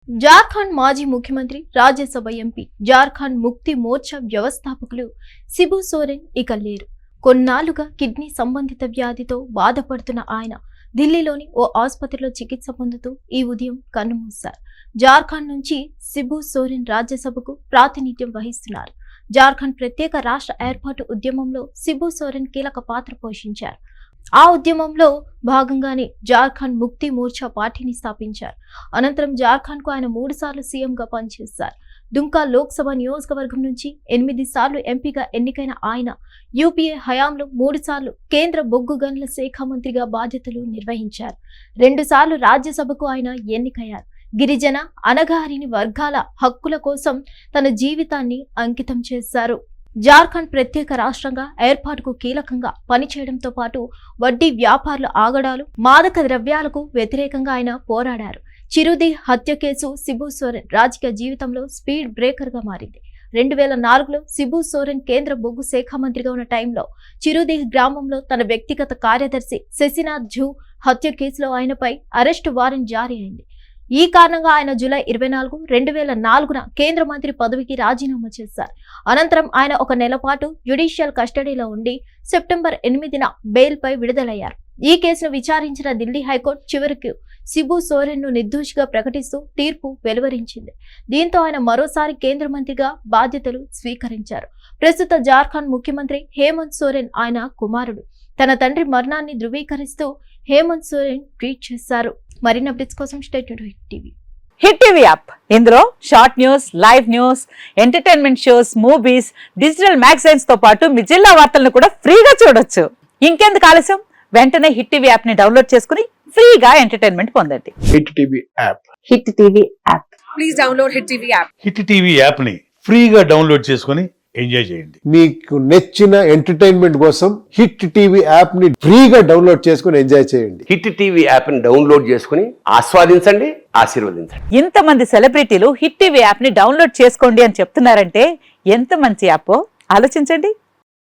జార్ఖండ్ మాజీ ముఖ్యమంత్రి, రాజ్యసభ ఎంపీ, జార్ఖండ్ ముక్తి మోర్చా వ్యవస్థాపకులు శిబు సోరెన్ ఇక లేరు. కొన్నాళ్లుగా కిడ్నీ సంబంధిత వ్యాధితో బాధపడుతున్న ఆయన ఢిల్లీలోని ఓ ఆసుపత్రిలో చికిత్స పొందుతూ ఈ ఉదయం కన్నుమూశారు. జార్ఖండ్ నుంచి శిబు సోరెన్ రాజ్యసభకు ప్రాతినిధ్యం వహిస్తున్నారు. జార్ఖండ్ ప్రత్యేక రాష్ట్ర ఏర్పాటు ఉద్యమంలో శిబు సోరెన్ కీలక పాత్ర పోషించారు. ఆ ఉద్యమంలో భాగంగానే జార్ఖండ్ ముక్తి మోర్చా పార్టీని స్థాపించారు. అనంతరం జార్ఖండ్ కు ఆయన 3 సార్లు సీఎంగా పనిచేశారు. దుంకా లోక్సభ నియోజకవర్గం నుంచి 8 సార్లు ఎంపీగా ఎన్నికైన ఆయన యూపీఏ హయాంలో 3 సార్లు కేంద్ర బొగ్గు గనుల శాఖ మంత్రిగా బాధ్యతలు నిర్వహించారు. 2 సార్లు రాజ్యసభకు ఆయన ఎన్నికయ్యారు. గిరిజన, అణగారిన వర్గాల హక్కుల కోసం తన జీవితాన్ని అంకితం చేశారు. జార్ఖండ్ ప్రత్యేక రాష్ట్రంగా ఏర్పాటుకు కీలకంగా పనిచేయడంతో పాటు వడ్డీ వ్యాపారుల ఆగడాలు, మాదక ద్రవ్యాలకు వ్యతిరేకంగా ఆయన పోరాడారు. చిరుది హత్య కేసు శిబు సోరెన్ రాజకీయ జీవితంలో స్పీడ్ బ్రేకర్ గా మారింది. 2004లో శిబు సోరెన్ కేంద్ర బొగ్గు శాఖ మంత్రిగా ఉన్న టైంలో చిరుది గ్రామంలో తన వ్యక్తిగత కార్యదర్శి శశినాథ్ ఝూ హత్య కేసులో ఆయనపై అరెస్టు వారెంట్ జారీ అయింది. ఈ కారణంగా ఆయన జూలై 24, 2004న కేంద్ర మంత్రి పదవికి రాజీనామా చేశారు. అనంతరం ఆయన 1 నెల పాటు జ్యుడిషియల్ కస్టడీలో ఉండి సెప్టెంబర్ 8న బెయిల్ పై విడుదలయ్యారు. ఈ కేసును విచారించిన ఢిల్లీ హైకోర్టు చివరికి శిబు సోరెన్ ను నిర్దోషిగా ప్రకటిస్తూ తీర్పు వెలువరించింది. దీంతో ఆయన మరోసారి కేంద్ర మంత్రిగా బాధ్యతలు స్వీకరించారు. ప్రస్తుత జార్ఖండ్ ముఖ్యమంత్రి హేమంత్ సోరెన్ ఆయన కుమారుడు. తన తండ్రి మరణాన్ని ధృవీకరిస్తూ హేమంత్ సోరెన్ ట్వీట్ చేశారు. మరిన్ని అప్డేట్స్ కోసం stay tuned to Hit TV. Hit TV app ఇందులో short news, live news, entertainment shows, movies, digital magazines తో పాటు మీ జిల్లా వార్తలను కూడా ఫ్రీగా చూడొచ్చు. ఇంకెందుకు ఆలస్యం, వెంటనే హిట్ టీవీ యాప్ ని డౌన్లోడ్ చేసుకుని ఫ్రీగా ఎంటర్టైన్మెంట్ పొందండి. Hit TV app. Hit TV app. Please download hit TV app. Hit TV app ని ఫ్రీగా డౌన్లోడ్ చేసుకుని ఎంజాయ్ చేయండి. మీకు నచ్చిన ఎంటర్టైన్మెంట్ కోసం హిట్ టీవీ యాప్ ని ఫ్రీగా డౌన్లోడ్ చేసుకుని ఎంజాయ్ చేయండి. హిట్ టీవీ యాప్ ని డౌన్లోడ్ చేసుకుని ఆస్వాదించండి, ఆశీర్వదించండి. ఇంతమంది సెలబ్రిటీలు హిట్ టీవీ యాప్ ని డౌన్లోడ్ చేసుకోండి అని చెప్తున్నారంటే ఎంత మంచి యాప్ ఆలోచించండి.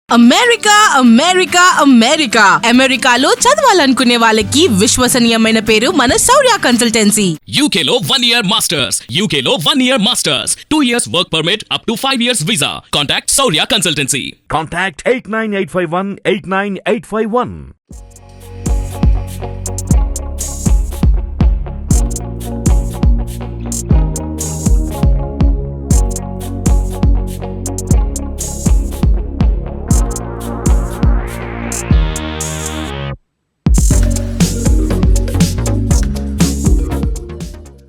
అమెరికా అమెరికా అమెరికా అమెరికాలో చదవాలనుకునే వాళ్ళకి విశ్వసనీయమైన పేరు మన శౌర్య కన్సల్టెన్సీ. UK లో 1 year masters, UK లో 1 year masters, 2 years work permit up to 5 years visa. Contact Saurya Consultancy. Contact 89851 89851.